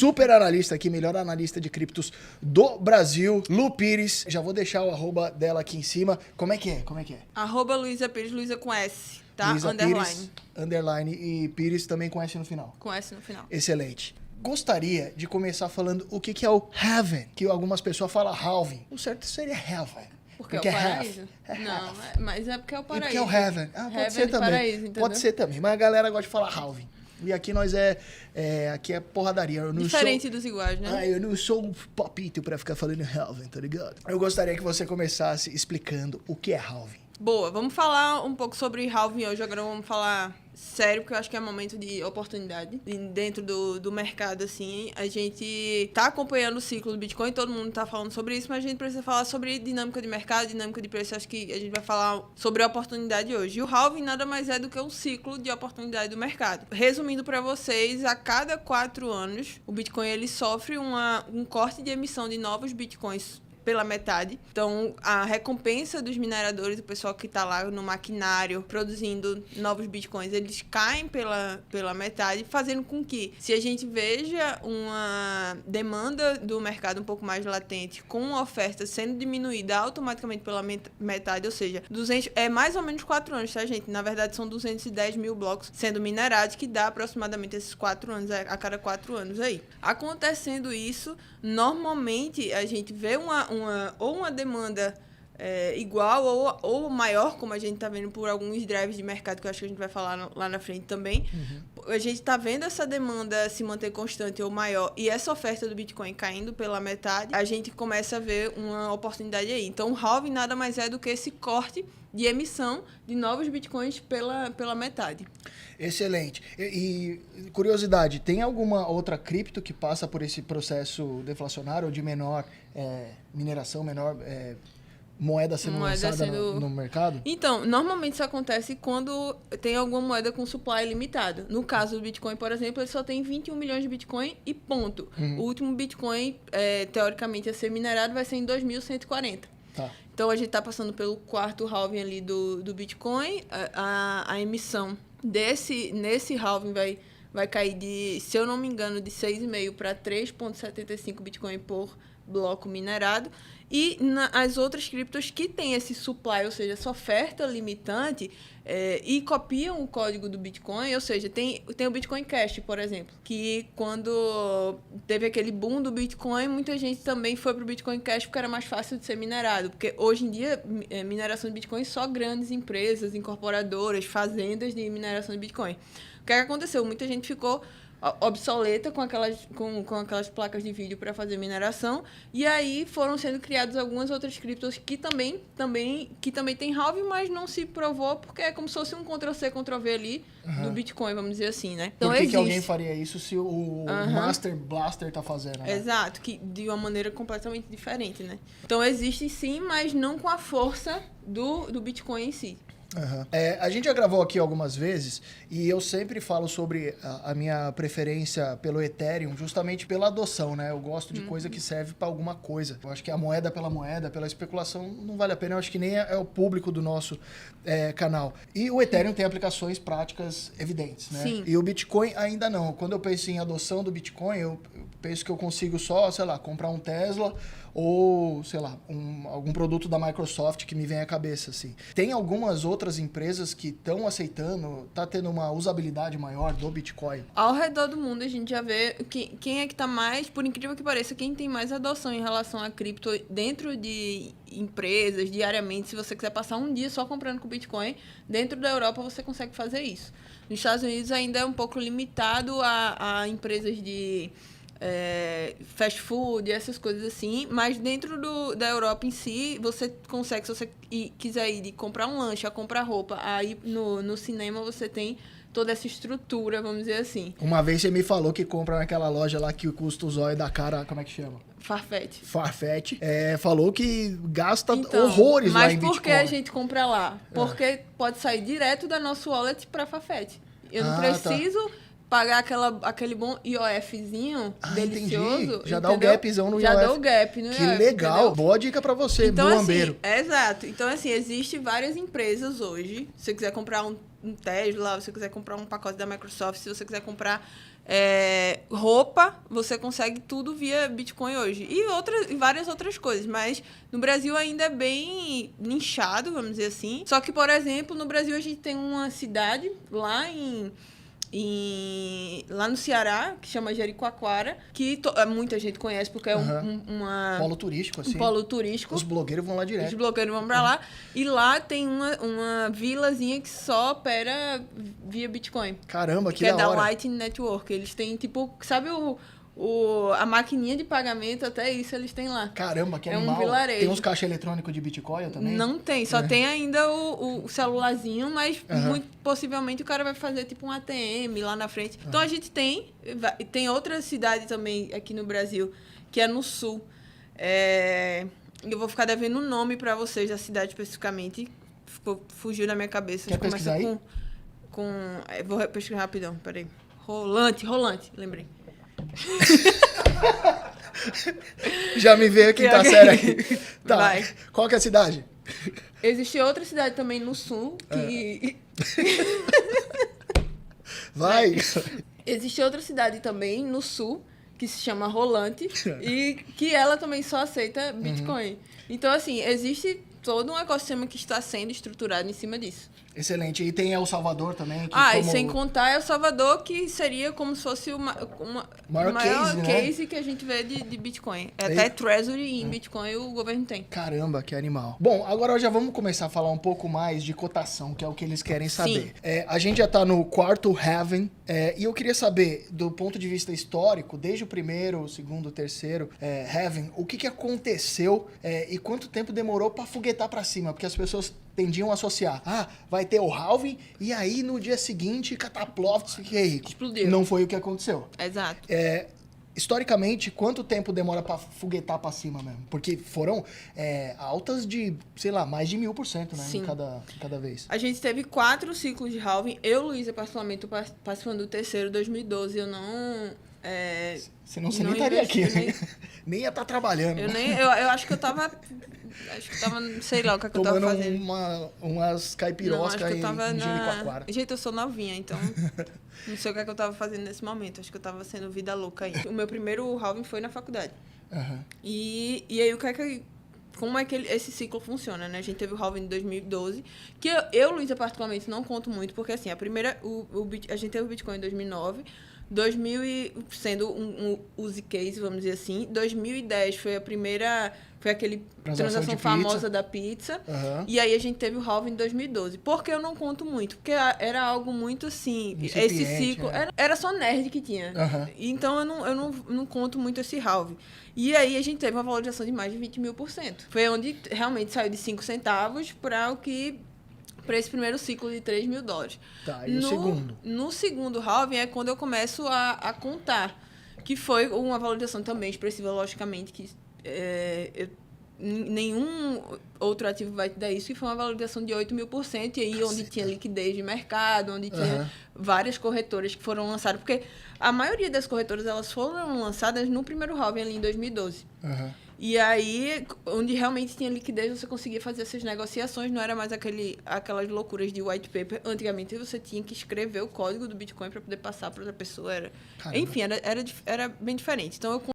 super analista aqui, melhor analista de criptos do Brasil, Lu Pires. Já vou deixar o arroba dela aqui em cima. Como é que é? Arroba Luísa Pires, Luísa com S, tá? Luísa Underline. Pires, underline e Pires também com S no final. Com S no final. Excelente. Gostaria de começar falando o que é o halving, que algumas pessoas falam halving. O certo seria halving. Porque é o paraíso? Não, mas é porque é o paraíso. Porque é o heaven. Pode Heaven ser de também. paraíso, Pode ser também, mas a galera gosta de falar halving. E aqui nós aqui é porradaria. Eu não Diferente dos iguais, né? eu não sou um papito pra ficar falando halving, tá ligado? Eu gostaria que você começasse explicando o que é halving. Boa, vamos falar um pouco sobre halving hoje. Agora vamos falar sério, porque eu acho que é momento de oportunidade. E dentro do mercado, assim, a gente tá acompanhando o ciclo do Bitcoin, todo mundo tá falando sobre isso, mas a gente precisa falar sobre dinâmica de mercado, dinâmica de preço. Acho que a gente vai falar sobre a oportunidade hoje. E o halving nada mais é do que um ciclo de oportunidade do mercado. Resumindo para vocês, a cada 4 anos, o Bitcoin ele sofre um corte de emissão de novos Bitcoins pela metade. Então, a recompensa dos mineradores, o pessoal que está lá no maquinário produzindo novos bitcoins, eles caem pela metade, fazendo com que, se a gente veja uma demanda do mercado um pouco mais latente, com a oferta sendo diminuída automaticamente pela metade, ou seja, é mais ou menos 4 anos, tá, gente? Na verdade, são 210 mil blocos sendo minerados, que dá aproximadamente esses 4 anos, a cada 4 anos aí. Acontecendo isso, normalmente a gente vê uma demanda igual ou maior, como a gente está vendo por alguns drives de mercado, que eu acho que a gente vai falar lá na frente também. Uhum. A gente está vendo essa demanda se manter constante ou maior e essa oferta do Bitcoin caindo pela metade, a gente começa a ver uma oportunidade aí. Então, o halving nada mais é do que esse corte de emissão de novos Bitcoins pela metade. Excelente. E curiosidade, tem alguma outra cripto que passa por esse processo deflacionário ou de menor mineração, menor moeda sendo lançada no mercado? Então, normalmente isso acontece quando tem alguma moeda com supply limitado. No caso do Bitcoin, por exemplo, ele só tem 21 milhões de Bitcoin e ponto. Uhum. O último Bitcoin, teoricamente, a ser minerado vai ser em 2140. Tá. Então, a gente está passando pelo quarto halving ali do Bitcoin. A emissão nesse halving vai cair de, se eu não me engano, de 6,5 para 3,75 Bitcoin por bloco minerado. E as outras criptos que têm esse supply, ou seja, essa oferta limitante, e copiam o código do Bitcoin, ou seja, tem o Bitcoin Cash, por exemplo, que quando teve aquele boom do Bitcoin, muita gente também foi para o Bitcoin Cash porque era mais fácil de ser minerado, porque hoje em dia, mineração de Bitcoin só grandes empresas, incorporadoras, fazendas de mineração de Bitcoin. O que aconteceu? Muita gente ficou obsoleta com aquelas placas de vídeo para fazer mineração, e aí foram sendo criadas algumas outras criptos que também tem halving, mas não se provou, porque é como se fosse um Ctrl-C, Ctrl-V ali do Bitcoin, vamos dizer assim, né? Então, Por que alguém faria isso se o Master Blaster tá fazendo? Né? Exato, que de uma maneira completamente diferente, né? Então existe sim, mas não com a força do Bitcoin em si. Uhum. A gente já gravou aqui algumas vezes e eu sempre falo sobre a minha preferência pelo Ethereum justamente pela adoção, né? Eu gosto de coisa que serve para alguma coisa. Eu acho que a moeda, pela especulação, não vale a pena. Eu acho que nem é o público do nosso canal. E o Ethereum tem aplicações práticas evidentes, né? Sim. E o Bitcoin ainda não. Quando eu penso em adoção do Bitcoin, eu penso que eu consigo só, sei lá, comprar um Tesla ou, sei lá, algum produto da Microsoft que me vem à cabeça, assim. Tem algumas outras empresas que estão aceitando, tá tendo uma usabilidade maior do Bitcoin? Ao redor do mundo, a gente já vê quem é que tá mais, por incrível que pareça, quem tem mais adoção em relação a cripto dentro de empresas, diariamente. Se você quiser passar um dia só comprando com Bitcoin, dentro da Europa você consegue fazer isso. Nos Estados Unidos ainda é um pouco limitado a empresas de fast food, essas coisas assim, mas dentro da Europa em si, você consegue, se você quiser ir de comprar um lanche, a comprar roupa, aí no cinema você tem toda essa estrutura, vamos dizer assim. Uma vez você me falou que compra naquela loja lá que custa o zóio da cara, como é que chama? Farfetch. Falou que gasta horrores lá em Bitcoin. Mas por que a gente compra lá? Porque pode sair direto da nossa wallet para Farfetch. Eu não preciso pagar aquele bom IOFzinho delicioso. Entendi. Já dá o gapzão no IOF. Já dá o gap no IOF. Que legal. Entendeu? Boa dica pra você, então, buambeiro. Assim, exato. Então, assim, existem várias empresas hoje. Se você quiser comprar um Tesla, se você quiser comprar um pacote da Microsoft, se você quiser comprar roupa, você consegue tudo via Bitcoin hoje. E várias outras coisas. Mas no Brasil ainda é bem nichado, vamos dizer assim. Só que, por exemplo, no Brasil a gente tem uma cidade lá lá no Ceará, que chama Jericoacoara, que muita gente conhece porque é polo turístico, assim. Um polo turístico. Os blogueiros vão lá direto. Os blogueiros vão pra lá. E lá tem uma vilazinha que só opera via Bitcoin. Caramba, que da hora. Que é da da Lightning Network. Eles têm, tipo, sabe a maquininha de pagamento, até isso eles têm lá. Caramba, que é animal. Um vilarejo. Tem uns caixas eletrônicos de Bitcoin também? Não tem, só tem ainda o celularzinho, mas muito possivelmente o cara vai fazer tipo um ATM lá na frente. Então a gente tem outra cidade também aqui no Brasil, que é no sul. Eu vou ficar devendo um nome pra vocês da cidade especificamente. Fugiu da minha cabeça. Quer pesquisar aí? Vou pesquisar rapidão, peraí. Rolante, lembrei. Já me veio a quinta série aqui. Tá. Vai. Qual que é a cidade? Existe outra cidade também no sul que... Vai. Existe outra cidade também no sul que se chama Rolante e que ela também só aceita Bitcoin. Então, assim, existe todo um ecossistema que está sendo estruturado em cima disso. Excelente. E tem El Salvador também. E sem contar El Salvador, que seria como se fosse o maior case, né? Que a gente vê de Bitcoin. Até Treasury em Bitcoin o governo tem. Caramba, que animal. Bom, agora já vamos começar a falar um pouco mais de cotação, que é o que eles querem saber. A gente já está no quarto halving, e eu queria saber, do ponto de vista histórico, desde o primeiro, o segundo, o terceiro halving, o que aconteceu e quanto tempo demorou para foguetar para cima? Porque as pessoas tendiam a associar. Vai ter o halving e aí no dia seguinte, cataploft, fiquei rico. Explodiu. Não foi o que aconteceu. Exato. Historicamente, quanto tempo demora para foguetar para cima mesmo? Porque foram altas de, sei lá, mais de 1000%, né? Sim. Em cada vez. A gente teve 4 ciclos de halving. Eu, Luísa, particularmente, participando do terceiro, 2012, eu não... Senão você nem estaria aqui. Nem ia estar trabalhando. Eu acho que eu tava... sei lá o que eu tava fazendo. Tomando umas caipiroscas aí em Jericoacoara. Gente, eu sou novinha, então não sei o que eu tava fazendo nesse momento. Acho que eu tava sendo vida louca aí. O meu primeiro halving foi na faculdade. E aí, como é que esse ciclo funciona, né? A gente teve o halving em 2012, que eu, Luísa, particularmente, não conto muito, porque assim, a gente teve o Bitcoin em 2009, 2000 sendo um use case, vamos dizer assim. 2010 foi aquele transação famosa da pizza. E aí a gente teve o halving em 2012. Por que eu não conto muito? Porque era algo muito assim... Esse ciclo... Era só nerd que tinha. Então eu não conto muito esse halving. E aí a gente teve uma valorização de mais de 20.000%. Foi onde realmente saiu de 5 centavos para esse primeiro ciclo de $3 mil. Tá, e o segundo? No segundo halving é quando eu começo a contar. Que foi uma valorização também expressiva, logicamente, que nenhum outro ativo vai te dar isso, que foi uma valorização de 8.000%, e aí onde tinha liquidez de mercado, onde tinha várias corretoras que foram lançadas, porque a maioria das corretoras elas foram lançadas no primeiro halving ali em 2012. E aí, onde realmente tinha liquidez, você conseguia fazer essas negociações, não era mais aquelas loucuras de white paper. Antigamente, você tinha que escrever o código do Bitcoin para poder passar para outra pessoa. Enfim, era bem diferente. Então,